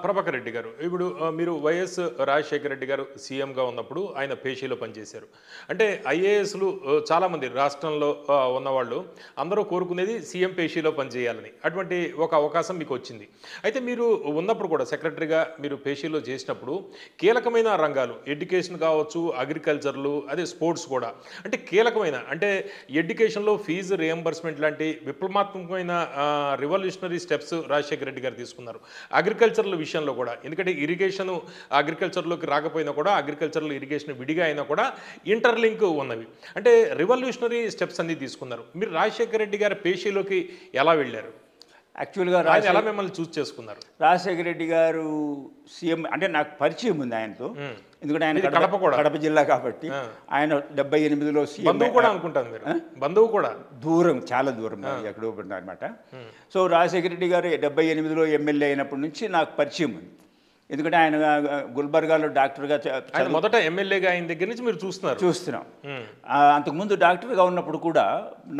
ప్రభాకర్ రెడ్డి గారు ఇప్పుడు మీరు వైఎస్ రాజశేఖర రెడ్డి గారు సీఎంగా ఉన్నప్పుడు ఆయన పేషీలో పనిచేశారు. అంటే ఐఏఎస్లు చాలామంది రాష్ట్రంలో ఉన్నవాళ్ళు అందరూ కోరుకునేది సీఎం పేషీలో పనిచేయాలని. అటువంటి ఒక అవకాశం మీకు వచ్చింది. అయితే మీరు ఉన్నప్పుడు కూడా సెక్రటరీగా మీరు పేషీలో చేసినప్పుడు కీలకమైన రంగాలు ఎడ్యుకేషన్ కావచ్చు, అగ్రికల్చర్లు, అదే స్పోర్ట్స్ కూడా అంటే కీలకమైన అంటే ఎడ్యుకేషన్లో ఫీజు రియంబర్స్మెంట్ లాంటి విప్లవాత్మకమైన రివల్యూషనరీ స్టెప్స్ రాజశేఖర రెడ్డి గారు తీసుకున్నారు. అగ్రికల్చర్ విషయంలో కూడా ఎందుకంటే ఇరిగేషన్ అగ్రికల్చర్లోకి రాకపోయినా కూడా అగ్రికల్చర్లో ఇరిగేషన్ విడిగా అయినా కూడా ఇంటర్లింక్ ఉన్నవి. అంటే రివల్యూషనరీ స్టెప్స్ అన్ని తీసుకున్నారు. మీరు రాజశేఖర రెడ్డి గారి పేషీలోకి ఎలా వెళ్ళారు? యాక్చువల్గా ఎలా మిమ్మల్ని చూస్ చేసుకున్నారు? రాజశేఖర రెడ్డి గారు సీఎం అంటే నాకు పరిచయం ఉంది ఆయనతో. ఎందుకంటే ఆయన కడప జిల్లా కాబట్టి ఆయన 78లో సీఎం. బంధువు కూడా అనుకుంటాను మీరు? బంధువు కూడా దూరం, చాలా దూరం ఎక్కడో అనమాట. సో రాజశేఖర రెడ్డి గారు 78లో ఎమ్మెల్యే అయినప్పటి నుంచి నాకు పరిచయం ఉంది. ఎందుకంటే ఆయన గుల్బర్గాలో డాక్టర్గా మొదట ఎమ్మెల్యేగా అయిన దగ్గర నుంచి మీరు చూస్తున్నాం. అంతకుముందు డాక్టర్గా ఉన్నప్పుడు కూడా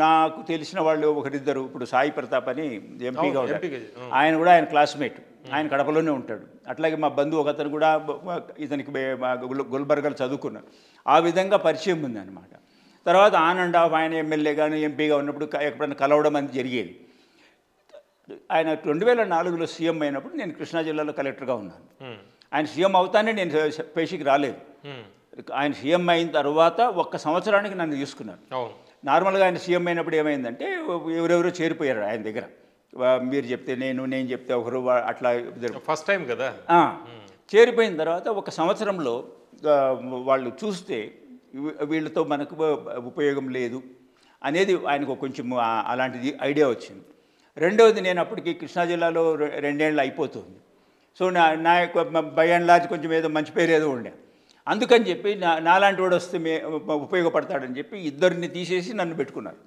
నాకు తెలిసిన వాళ్ళు ఒకరిద్దరు, ఇప్పుడు సాయి ప్రతాప్ అని ఎంపీగా ఉంటారు, ఆయన కూడా ఆయన క్లాస్మేట్, ఆయన కడపలోనే ఉంటాడు. అట్లాగే మా బంధువు ఒకతను కూడా ఇతనికి గుల్బర్గాలో చదువుకున్నారు. ఆ విధంగా పరిచయం ఉంది అనమాట. తర్వాత ఆన్ అండ్ ఆఫ్ ఆయన ఎమ్మెల్యేగాను ఎంపీగా ఉన్నప్పుడు ఎప్పుడైనా కలవడం అనేది జరిగేది. ఆయన 2004లో సీఎం అయినప్పుడు నేను కృష్ణా జిల్లాలో కలెక్టర్గా ఉన్నాను. ఆయన సీఎం అవుతానే నేను పేషీకి రాలేదు. ఆయన సీఎం అయిన తర్వాత 1 సంవత్సరానికి నన్ను తీసుకున్నారు. నార్మల్గా ఆయన సీఎం అయినప్పుడు ఏమైందంటే ఎవరెవరో చేరిపోయారు ఆయన దగ్గర. మీరు చెప్తే నేను చెప్తే ఒకరు, అట్లా ఫస్ట్ టైం కదా. చేరిపోయిన తర్వాత 1 సంవత్సరంలో వాళ్ళు చూస్తే వీళ్ళతో మనకు ఉపయోగం లేదు అనేది ఆయనకు కొంచెం అలాంటిది ఐడియా వచ్చింది. రెండవది, నేను అప్పటికి కృష్ణా జిల్లాలో 2 ఏళ్ళు అయిపోతుంది. సో నా యొక్క బై అండ్ లార్జ్ కొంచెం ఏదో మంచి పేరు ఏదో ఉండే. అందుకని చెప్పి నాలాంటి వాడు వస్తే ఉపయోగపడతాడని చెప్పి ఇద్దరిని తీసేసి నన్ను పెట్టుకున్నారు.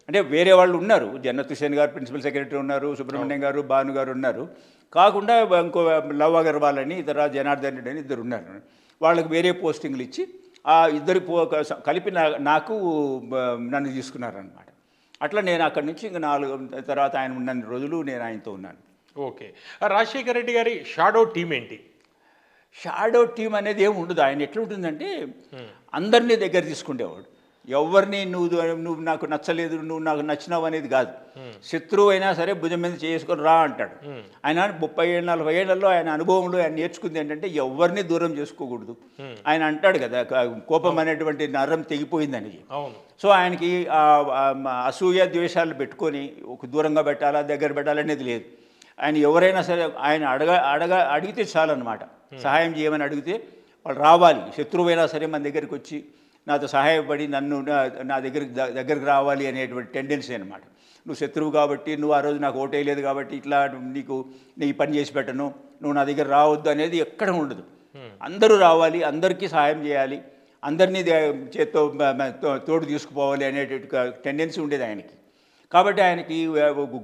అంటే వేరే వాళ్ళు ఉన్నారు, జన్నత్ హుసేన్ గారు ప్రిన్సిపల్ సెక్రటరీ ఉన్నారు, సుబ్రహ్మణ్యం గారు, భాను గారు ఉన్నారు, కాకుండా ఇంకో లవ్ అగర్వాల్ అని, ఇతర జనార్దన్ రెడ్డి అని ఇద్దరు ఉన్నారు. వాళ్ళకి వేరే పోస్టింగ్లు ఇచ్చి ఆ ఇద్దరి కలిపి నాకు నన్ను తీసుకున్నారనమాట. అట్లా నేను అక్కడి నుంచి ఇంకా 4 తర్వాత ఆయన ఉన్న రోజులు నేను ఆయనతో ఉన్నాను. ఓకే. రాజశేఖర రెడ్డి గారి షాడో టీం ఏంటి? షాడో టీం అనేది ఏమి ఉండదు. ఆయన ఎట్లుంటుందంటే అందరినీ దగ్గర తీసుకునేవాడు. ఎవరిని నువ్వు నాకు నచ్చలేదు, నువ్వు నాకు నచ్చినావు అనేది కాదు. శత్రువు అయినా సరే భుజం మీద చేసుకొని రా అంటాడు. ఆయన 30 ఏళ్ళు 40 ఏళ్లలో ఆయన అనుభవంలో ఆయన నేర్చుకుంది ఏంటంటే ఎవరిని దూరం చేసుకోకూడదు. ఆయన అంటాడు కదా, కోపం అనేటువంటి నరం తెగిపోయిందని. సో ఆయనకి అసూయ ద్వేషాలు పెట్టుకొని ఒక దూరంగా పెట్టాలా దగ్గర పెట్టాలనేది లేదు. ఆయన ఎవరైనా సరే ఆయన అడిగితే చాలన్నమాట. సహాయం చేయమని అడిగితే వాళ్ళు రావాలి. శత్రువైనా సరే మన దగ్గరికి వచ్చి నాతో సహాయపడి నన్ను నా దగ్గరికి రావాలి అనేటువంటి టెండెన్సీ అనమాట. నువ్వు శత్రువు కాబట్టి, నువ్వు ఆ రోజు నాకు ఓటేయలేదు కాబట్టి ఇట్లా నీ పని చేసి పెట్టను, నువ్వు నా దగ్గర రావద్దు అనేది ఎక్కడ ఉండదు. అందరూ రావాలి, అందరికీ సహాయం చేయాలి, అందరినీ చేత్తో తోడు తీసుకుపోవాలి అనేటువంటి టెండెన్సీ ఉండేది ఆయనకి. కాబట్టి ఆయనకి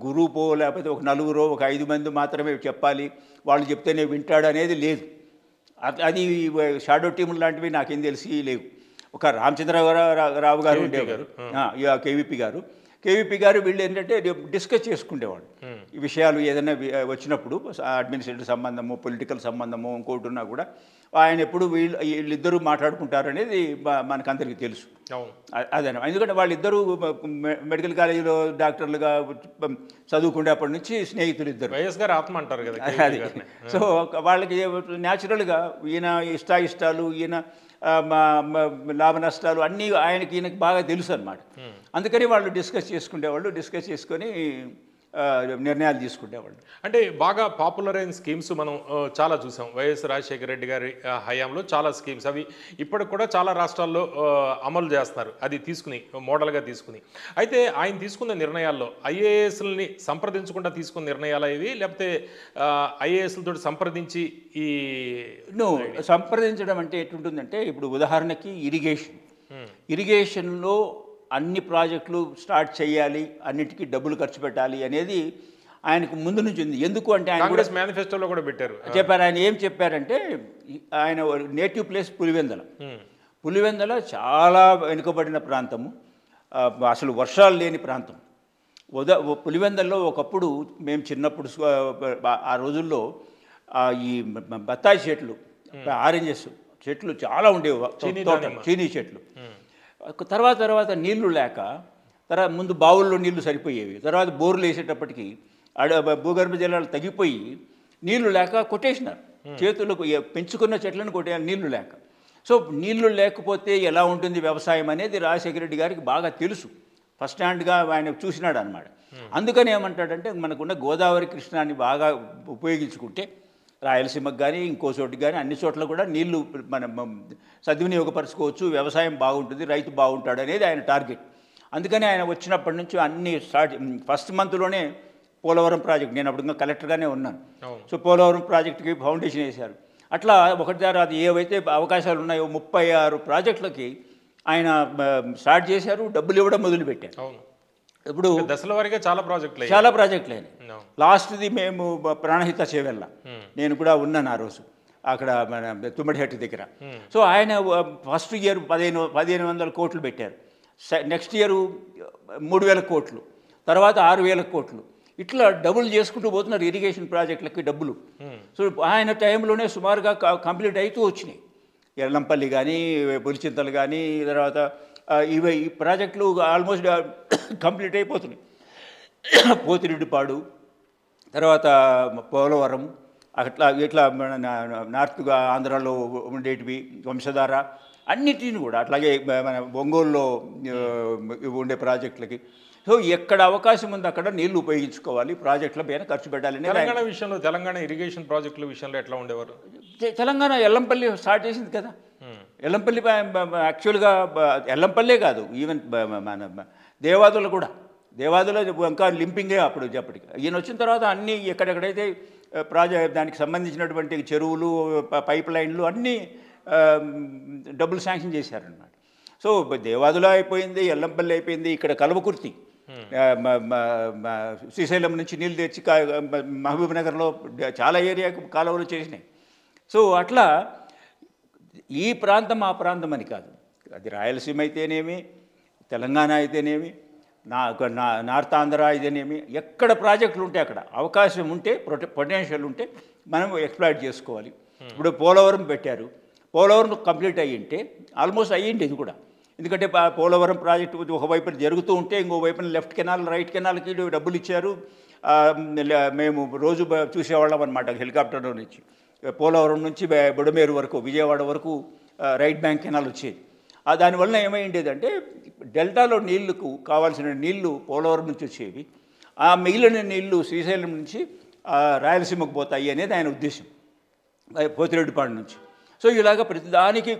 గురువుపో లేకపోతే ఒక 4 ఒక 5 మంది మాత్రమే చెప్పాలి, వాళ్ళు చెప్తేనే వింటాడు అనేది లేదు. అది షాడో టీములు లాంటివి నాకేం తెలిసి లేవు. ఒక రామచంద్రరావు గారు ఉండేవారు, కేవీపీ గారు వీళ్ళు ఏంటంటే డిస్కస్ చేసుకునేవాడు ఈ విషయాలు. ఏదైనా వచ్చినప్పుడు అడ్మినిస్ట్రేటివ్ సంబంధము, పొలిటికల్ సంబంధము ఇంకోటి ఉన్నా కూడా ఆయన ఎప్పుడు వీళ్ళిద్దరూ మాట్లాడుకుంటారు అనేది మనకందరికీ తెలుసు. అదేనా, ఎందుకంటే వాళ్ళిద్దరూ మెడికల్ కాలేజీలో డాక్టర్లుగా చదువుకునేప్పటి నుంచి స్నేహితులు ఇద్దరు. వైఎస్ గారు ఆత్మ అంటారు కదా అది. సో వాళ్ళకి న్యాచురల్గా ఈయన ఇష్టాలు, ఈయన లాభ నష్టాలు అన్నీ ఈయనకి బాగా తెలుసు అన్నమాట. అందుకని వాళ్ళు డిస్కస్ చేసుకొని నిర్ణయాలు తీసుకునేవాళ్ళు. అంటే బాగా పాపులర్ అయిన స్కీమ్స్ మనం చాలా చూసాం. వైఎస్ రాజశేఖర రెడ్డి గారి హయాంలో చాలా స్కీమ్స్ అవి ఇప్పటికి కూడా చాలా రాష్ట్రాల్లో అమలు చేస్తున్నారు, అది తీసుకుని మోడల్గా తీసుకుని. అయితే ఆయన తీసుకున్న నిర్ణయాల్లో ఐఏఎస్లని సంప్రదించకుండా తీసుకున్న నిర్ణయాలు ఇవి, లేకపోతే ఐఏఎస్లతో సంప్రదించి సంప్రదించడం అంటే ఎట్లుంటుందంటే, ఇప్పుడు ఉదాహరణకి ఇరిగేషన్లో అన్ని ప్రాజెక్టులు స్టార్ట్ చేయాలి, అన్నిటికీ డబ్బులు ఖర్చు పెట్టాలి అనేది ఆయనకు ముందు నుంచి ఉంది. ఎందుకు అంటే ఆయన కాంగ్రెస్ మేనిఫెస్టోలో కూడా చెప్పారు. ఆయన ఏం చెప్పారంటే, ఆయన నేటివ్ ప్లేస్ పులివెందల చాలా వెనుకబడిన ప్రాంతము, అసలు వర్షాలు లేని ప్రాంతం. పులివెందల్లో ఒకప్పుడు మేము చిన్నప్పుడు ఆ రోజుల్లో ఈ బత్తాయి చెట్లు, ఆరెంజెస్ చెట్లు చాలా ఉండేవి, చీనీ చెట్లు. తర్వాత నీళ్లు లేక ముందు బావుల్లో నీళ్లు సరిపోయేవి, తర్వాత బోర్లు వేసేటప్పటికి భూగర్భ జలాలు తగ్గిపోయి నీళ్లు లేక కొట్టేసినారు. చేతులకు పెంచుకున్న చెట్లను కొట్టేయాలి నీళ్లు లేక. సో నీళ్లు లేకపోతే ఎలా ఉంటుంది వ్యవసాయం అనేది రాజశేఖర రెడ్డి గారికి బాగా తెలుసు, ఫస్ట్ హ్యాండ్గా ఆయన చూసినాడు అనమాట. అందుకని ఏమంటాడంటే మనకున్న గోదావరి కృష్ణాన్ని బాగా ఉపయోగించుకుంటే రాయలసీమకు కానీ ఇంకో చోటుకి కానీ అన్ని చోట్ల కూడా నీళ్లు మనం సద్వినియోగపరచుకోవచ్చు, వ్యవసాయం బాగుంటుంది, రైతు బాగుంటాడు అనేది ఆయన టార్గెట్. అందుకని ఆయన వచ్చినప్పటి నుంచి అన్ని ఫస్ట్ మంత్లోనే పోలవరం ప్రాజెక్ట్, నేను అప్పుడు ఇంకా కలెక్టర్గానే ఉన్నాను. సో పోలవరం ప్రాజెక్టుకి ఫౌండేషన్ వేశారు. అట్లా ఒకటి తర్వాత ఏవైతే అవకాశాలు ఉన్నాయో 36 ప్రాజెక్టులకి ఆయన స్టార్ట్ చేశారు, డబ్బులు ఇవ్వడం మొదలుపెట్టారు. ఇప్పుడు దశల వారీగా చాలా ప్రాజెక్టులు అయినాయి. లాస్ట్ది మేము ప్రాణహిత చేవెళ్ళ, నేను కూడా ఉన్నాను ఆ రోజు అక్కడ మన తుమ్మడిహట్టి దగ్గర. సో ఆయన ఫస్ట్ ఇయర్ 1500 కోట్లు పెట్టారు, నెక్స్ట్ ఇయర్ 3000 కోట్లు, తర్వాత 6000 కోట్లు, ఇట్లా డబుల్ చేసుకుంటూ పోతున్నారు ఇరిగేషన్ ప్రాజెక్టులకి డబ్బులు. సో ఆయన టైంలోనే సుమారుగా కంప్లీట్ అవుతూ వచ్చినాయి. ఎల్లంపల్లి కానీ, పులిచింతలు కానీ, తర్వాత ఈ ప్రాజెక్టులు ఆల్మోస్ట్ కంప్లీట్ అయిపోతున్నాయి. పోతిరెడ్డిపాడు, తర్వాత పోలవరం, అట్లా ఇట్లా నార్త్గా ఆంధ్రాలో ఉండేటివి వంశధార, అన్నిటిని కూడా అట్లాగే మన ఒంగోలులో ఉండే ప్రాజెక్టులకి. సో ఎక్కడ అవకాశం ఉంది అక్కడ నీళ్లు ఉపయోగించుకోవాలి, ప్రాజెక్టుల పైన ఖర్చు పెట్టాలని. తెలంగాణ విషయంలో, తెలంగాణ ఇరిగేషన్ ప్రాజెక్టుల విషయంలో ఎట్లా ఉండేవారు? తెలంగాణ ఎల్లంపల్లి స్టార్ట్ చేసింది కదా. ఎల్లంపల్లి యాక్చువల్గా ఎల్లంపల్లే కాదు, ఈవెన్ మన దేవాదులు కూడా, దేవాదులో ఇంకా లింపింగే అప్పుడు చెప్పటికి. ఈయన వచ్చిన తర్వాత అన్నీ ఎక్కడెక్కడైతే దానికి సంబంధించినటువంటి చెరువులు, పైప్ లైన్లు అన్నీ డబ్బులు శాంక్షన్ చేశారనమాట. సో దేవాదులో అయిపోయింది, ఎల్లంపల్లి అయిపోయింది, ఇక్కడ కల్వకుర్తి శ్రీశైలం నుంచి నీళ్ళు తెచ్చి మహబూబ్ నగర్లో చాలా ఏరియాకు కాలువలు చేసినాయి. సో అట్లా ఈ ప్రాంతం ఆ ప్రాంతం అని కాదు, అది రాయలసీమ అయితేనేమి, తెలంగాణ అయితేనేమి, నార్త్ ఆంధ్ర అయితేనేమి, ఎక్కడ ప్రాజెక్టులు ఉంటే అక్కడ అవకాశం ఉంటే, పొటెన్షియల్ ఉంటే మనం ఎక్స్ప్లాయిట్ చేసుకోవాలి. ఇప్పుడు పోలవరం పెట్టారు, పోలవరం కంప్లీట్ అయ్యింటే ఆల్మోస్ట్ అయ్యింది ఇది కూడా. ఎందుకంటే పోలవరం ప్రాజెక్టు ఒకవైపున జరుగుతూ ఉంటే ఇంకోవైపున లెఫ్ట్ కెనాల్, రైట్ కెనాల్కి డబ్బులు ఇచ్చారు. మేము రోజు చూసేవాళ్ళం అనమాట హెలికాప్టర్లో నుంచి. పోలవరం నుంచి బుడమేరు వరకు, విజయవాడ వరకు రైట్ బ్యాంక్ కెనాల్ వచ్చేది. దానివల్ల ఏమైండేదంటే డెల్టాలో నీళ్లకు కావాల్సిన నీళ్లు పోలవరం నుంచి వచ్చేవి, ఆ మిగిలిన నీళ్లు శ్రీశైలం నుంచి రాయలసీమకు పోతాయి అనేది ఆయన ఉద్దేశం, పోతిరెడ్డిపాడు నుంచి. సో ఇలాగ ప్రతిదానికి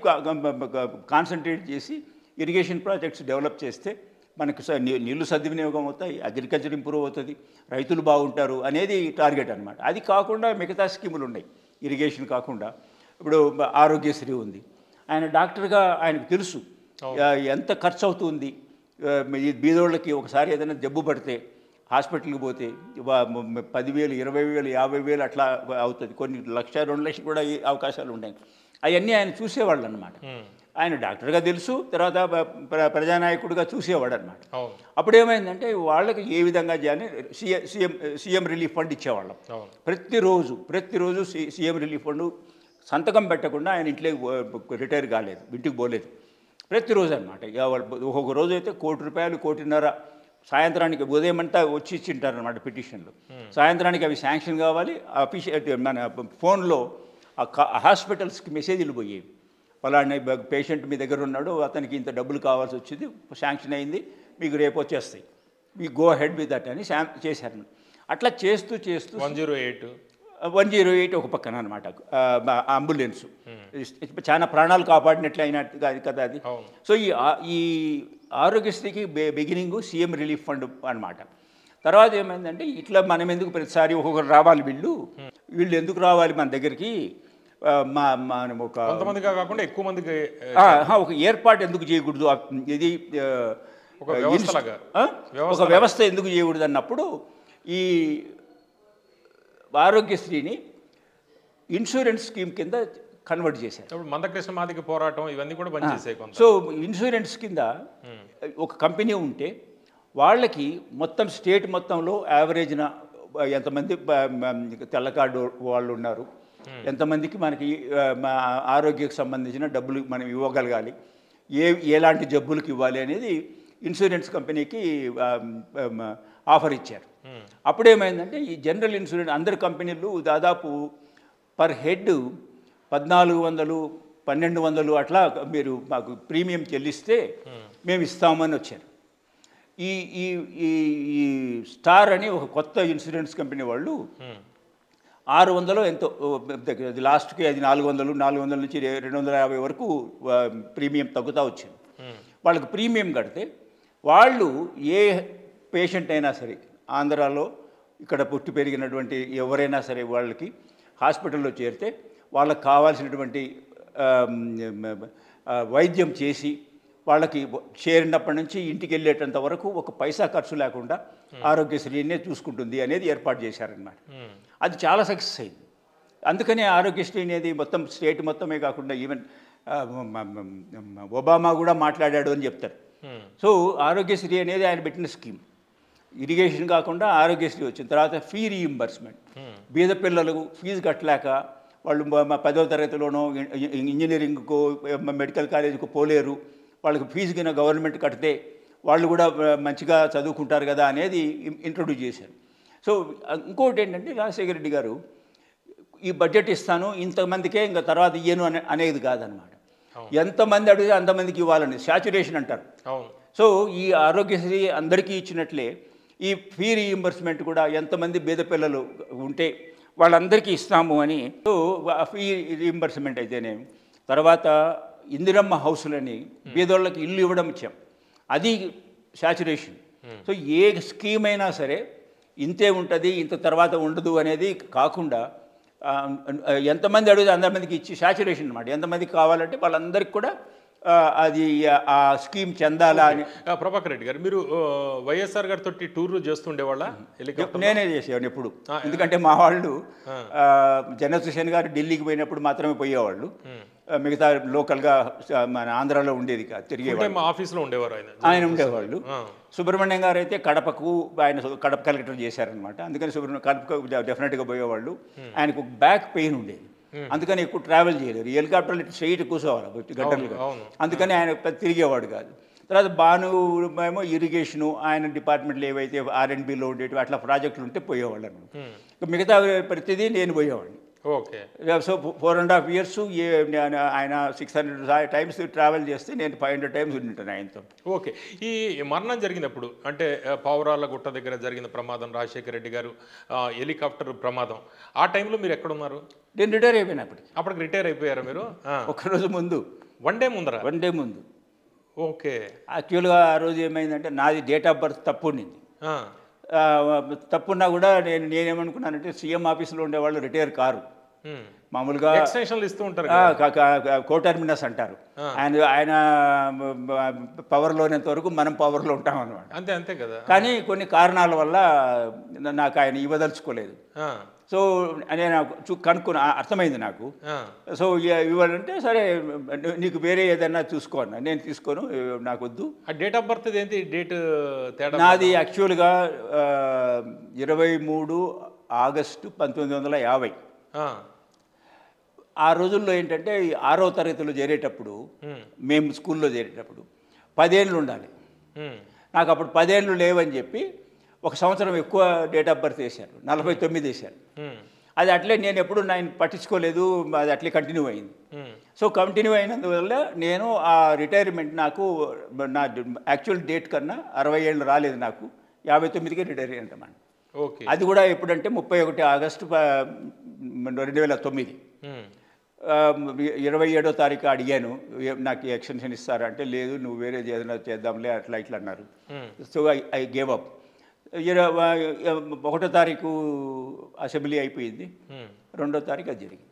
కాన్సన్ట్రేట్ చేసి ఇరిగేషన్ ప్రాజెక్ట్స్ డెవలప్ చేస్తే మనకు నీళ్లు సద్వినియోగం అవుతాయి, అగ్రికల్చర్ ఇంప్రూవ్ అవుతుంది, రైతులు బాగుంటారు అనేది టార్గెట్ అనమాట. అది కాకుండా మిగతా స్కీములు ఉన్నాయి ఇరిగేషన్ కాకుండా. ఇప్పుడు ఆరోగ్యశ్రీ ఉంది, ఆయన డాక్టర్గా ఆయనకు తెలుసు ఎంత ఖర్చు అవుతుంది. బీదోళ్ళకి ఒకసారి ఏదైనా జబ్బు పడితే హాస్పిటల్కి పోతే 10,000, 20,000, 50,000 అట్లా అవుతుంది, కొన్ని 1,00,000, 2,00,000 కూడా అవకాశాలు ఉన్నాయి. అవన్నీ ఆయన చూసేవాళ్ళు అనమాట. ఆయన డాక్టర్గా తెలుసు, తర్వాత ప్రజానాయకుడిగా చూసేవాడు అనమాట. అప్పుడు ఏమైందంటే వాళ్ళకి ఏ విధంగా చేయాలని సీఎం రిలీఫ్ ఫండ్ ఇచ్చేవాళ్ళం. ప్రతిరోజు సీఎం రిలీఫ్ ఫండ్ సంతకం పెట్టకుండా ఆయన ఇంట్లోకి రిటైర్ కాలేదు, ఇంటికి పోలేదు, ప్రతిరోజు అనమాట. ఒక్కొక్క రోజు అయితే ₹1,00,00,000, 1,50,00,000 సాయంత్రానికి, ఉదయం అంతా వచ్చి ఇచ్చింటారనమాట పిటిషన్లు. సాయంత్రానికి అవి శాంక్షన్ కావాలి. మన ఫోన్లో హాస్పిటల్స్కి మెసేజ్లు పోయేవి, ఫలానా పేషెంట్ మీ దగ్గర ఉన్నాడు, అతనికి ఇంత డబ్బులు కావాల్సి వచ్చింది, శాంక్షన్ అయింది, మీకు రేపు వచ్చేస్తాయి, me go head with that అని చేశారు. అట్లా చేస్తూ 108 ఒక పక్కన అనమాట, అంబులెన్స్ చాలా ప్రాణాలు కాపాడినట్లు అయినట్టుగా కదా అది. సో ఈ ఆరోగ్యశ్రీకి బిగినింగ్ సీఎం రిలీఫ్ ఫండ్ అనమాట. తర్వాత ఏమైందంటే ఇట్లా మనం ఎందుకు ప్రతిసారి ఒక్కొక్కరు రావాలి, వీళ్ళు ఎందుకు రావాలి మన దగ్గరికి, మనం కొంతమందిగా కాకుండా ఎక్కువ మందికి ఒక ఏర్పాటు ఎందుకు చేయకూడదు, ఇది ఒక వ్యవస్థ ఎందుకు చేయకూడదు అన్నప్పుడు ఈ ఆరోగ్యశ్రీని ఇన్సూరెన్స్ స్కీమ్ కింద కన్వర్ట్ చేశారు. మందకృష్ణ మాదిగ పోరాటం ఇవన్నీ కూడా పనిచేసాయి. సో ఇన్సూరెన్స్ కింద ఒక కంపెనీ ఉంటే వాళ్ళకి మొత్తం స్టేట్ మొత్తంలో యావరేజ్న ఎంతమంది తెల్ల కార్డు వాళ్ళు ఉన్నారు, ఎంతమందికి మనకి ఆరోగ్యకు సంబంధించిన డబ్బులు మనం ఇవ్వగలగాలి, ఎలాంటి జబ్బులకు ఇవ్వాలి అనేది ఇన్సూరెన్స్ కంపెనీకి ఆఫర్ ఇచ్చారు. అప్పుడేమైందంటే ఈ జనరల్ ఇన్సూరెన్స్ అందరి కంపెనీలు దాదాపు పర్ హెడ్ 1400, 1200 అట్లా మీరు మాకు ప్రీమియం చెల్లిస్తే మేము ఇస్తామని వచ్చారు. ఈ ఈ ఈ ఈ స్టార్ అని ఒక కొత్త ఇన్సూరెన్స్ కంపెనీ వాళ్ళు 600 ఎంతో లాస్ట్కి అది 400 నుంచి 250 వరకు ప్రీమియం తగ్గుతూ వచ్చింది. వాళ్ళకి ప్రీమియం కడితే వాళ్ళు ఏ పేషెంట్ అయినా సరే ఆంధ్రాలో ఇక్కడ పుట్టి పెరిగినటువంటి ఎవరైనా సరే వాళ్ళకి హాస్పిటల్లో చేరితే వాళ్ళకి కావాల్సినటువంటి వైద్యం చేసి వాళ్ళకి చేరినప్పటి నుంచి ఇంటికి వెళ్ళేటంత వరకు ఒక పైసా ఖర్చు లేకుండా ఆరోగ్యశ్రీనే చూసుకుంటుంది అనేది ఏర్పాటు చేశారనమాట. అది చాలా సక్సెస్ అయింది. అందుకనే ఆరోగ్యశ్రీ అనేది మొత్తం స్టేట్ మొత్తమే కాకుండా ఈవెన్ ఒబామా కూడా మాట్లాడాడు అని చెప్తారు. సో ఆరోగ్యశ్రీ అనేది ఆయన పెట్టిన స్కీమ్. ఇరిగేషన్ కాకుండా ఆరోగ్యశ్రీ వచ్చిన తర్వాత ఫీ రీయింబర్స్మెంట్. బీద పిల్లలకు ఫీజు కట్టలేక వాళ్ళు 10వ తరగతిలోనో ఇంజనీరింగ్కో మెడికల్ కాలేజీకో పోలేరు, వాళ్ళకి ఫీజు కింద గవర్నమెంట్ కడితే వాళ్ళు కూడా మంచిగా చదువుకుంటారు కదా అనేది ఇంట్రొడ్యూస్ చేశారు. సో ఇంకోటి ఏంటంటే రాజశేఖర రెడ్డి గారు ఈ బడ్జెట్ ఇస్తాను ఇంతమందికే ఇంకా తర్వాత ఇయ్యను అనేది కాదనమాట. ఎంతమంది అడిగితే అంతమందికి ఇవ్వాలని శాచురేషన్ అంటారు. సో ఈ ఆరోగ్యశ్రీ అందరికీ ఇచ్చినట్లే ఈ ఫీ రీయింబర్స్మెంట్ కూడా ఎంతమంది బీద పిల్లలు ఉంటే వాళ్ళందరికీ ఇస్తాము అని. సో ఫీ రీయింబర్స్మెంట్ అయితేనే తర్వాత ఇందిరమ్మ హౌసులని బీదోళ్ళకి ఇల్లు ఇవ్వడం ఇచ్చాం, అది శాచురేషన్. సో ఏ స్కీమ్ అయినా సరే ఇంతే ఉంటుంది ఇంత తర్వాత ఉండదు అనేది కాకుండా ఎంతమంది అడిగితే అంతమందికి ఇచ్చి శాచురేషన్ అనమాట. ఎంతమందికి కావాలంటే వాళ్ళందరికీ కూడా అది ఆ స్కీమ్ చెందాలా అని. ప్రభాకర్ రెడ్డి గారు, మీరు వైఎస్ఆర్ గారితో టూర్లు చేస్తుండేవాళ్ళ? నేనే చేసేవాడిని ఎప్పుడు, ఎందుకంటే మా వాళ్ళు జనసేన గారు ఢిల్లీకి పోయినప్పుడు మాత్రమే పోయేవాళ్ళు, మిగతా లోకల్గా మన ఆంధ్రాలో ఉండేది కాదు, తిరిగేవాళ్ళు. ఆఫీస్లో ఉండేవారు ఆయన ఉండేవాళ్ళు. సుబ్రహ్మణ్యం గారు అయితే కడపకు, ఆయన కడప కలెక్టర్ చేశారనమాట. అందుకని కడపకు డెఫినెట్గా పోయేవాళ్ళు. ఆయనకు బ్యాక్ పెయిన్ ఉండేది, అందుకని ఎక్కువ ట్రావెల్ చేయలేరు. హెలికాప్టర్లు స్ట్రైట్ కూర్చోవాలి గంటలుగా, అందుకని ఆయన తిరిగేవాడు కాదు. తర్వాత భాను ఏమో ఇరిగేషను, ఆయన డిపార్ట్మెంట్లు ఏవైతే R&Bలో ఉండేవి అట్లా ప్రాజెక్టులు ఉంటే పోయేవాళ్ళు అనమాట. మిగతా ప్రతిదీ నేను పోయేవాడిని. ఓకే. సో 4.5 years ఆయన 600 times ట్రావెల్ చేస్తే నేను 500 times ఉంటాను ఆయనతో. ఓకే. ఈ మరణం జరిగినప్పుడు అంటే పావురాళ్ళ గుట్ట దగ్గర జరిగిన ప్రమాదం, రాజశేఖర రెడ్డి గారు హెలికాప్టర్ ప్రమాదం, ఆ టైంలో మీరు ఎక్కడున్నారు? నేను రిటైర్ అయిపోయినా. అప్పటికి రిటైర్ అయిపోయారా మీరు? ఒకరోజు ముందు, 1 day ముందర? 1 day ముందు. ఓకే. యాక్చువల్గా ఆ రోజు ఏమైందంటే నాది డేట్ ఆఫ్ బర్త్ తప్పు ఉండింది. తప్పున్నా కూడా నేనేమనుకున్నానంటే సీఎం ఆఫీస్లో ఉండేవాళ్ళు రిటైర్ కారు, మామూలుగా ఎక్స్టెన్షన్లు ఇస్తూ ఉంటారు, కోటర్మినస్ అంటారు. ఆయన పవర్లో ఉన్నంత వరకు మనం పవర్లో ఉంటాం అనమాట. అంతే అంతే కదా. కానీ కొన్ని కారణాల వల్ల నాకు ఆయన ఇవ్వదలుచుకోలేదు. సో నేను కనుక్కున్నా, అర్థమైంది నాకు. సో ఇవ్వాలంటే సరే నీకు వేరే ఏదైనా చూసుకో అన్నా. నేను తీసుకోను, నాకు వద్దు. డేట్ ఆఫ్ బర్త్ ఏంటి? డేట్ తేడా? నాది యాక్చువల్గా 23 August 1950. ఆ రోజుల్లో ఏంటంటే 6వ తరగతిలో చేరేటప్పుడు, మేము స్కూల్లో చేరేటప్పుడు 10 ఏళ్ళు ఉండాలి. నాకు అప్పుడు 10 ఏళ్ళు లేవని చెప్పి 1 సంవత్సరం ఎక్కువ డేట్ ఆఫ్ బర్త్ వేశారు, 49 వేశారు. అది అట్లే నేను ఎప్పుడు నేను పట్టించుకోలేదు, అది అట్లే కంటిన్యూ అయింది. సో కంటిన్యూ అయినందువల్ల నేను ఆ రిటైర్మెంట్ నాకు నా యాక్చువల్ డేట్ కన్నా 60 ఏళ్ళు రాలేదు, నాకు 59కే రిటైర్ అయ్యాను. అది కూడా ఎప్పుడంటే 31 August 2009. 27వ తారీఖు అడిగాను, నాకు ఎక్స్టెన్షన్ ఇస్తారా అంటే లేదు, నువ్వు వేరే ఏదైనా చేద్దాంలే అట్లా ఇట్లా అన్నారు. So I gave up. 1వ తారీఖు అసెంబ్లీ అయిపోయింది, 2వ తారీఖు అది జరిగింది.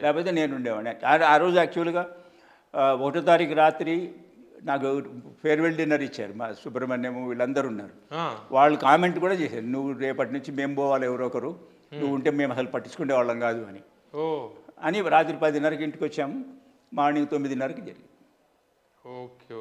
లేకపోతే నేను ఉండేవాడిని. ఆ రోజు యాక్చువల్గా 1వ తారీఖు రాత్రి నాకు ఫేర్వెల్ డిన్నర్ ఇచ్చారు, మా సుబ్రహ్మణ్యం వీళ్ళందరూ ఉన్నారు. వాళ్ళు కామెంట్ కూడా చేశారు, నువ్వు రేపటి నుంచి మేము పోవాలి, ఎవరో ఒకరు, నువ్వు ఉంటే మేము అసలు పట్టించుకునే వాళ్ళం కాదు అని రాత్రి 10:30కి ఇంటికి వచ్చాము, మార్నింగ్ 9:30కి జరిగింది. ఓకే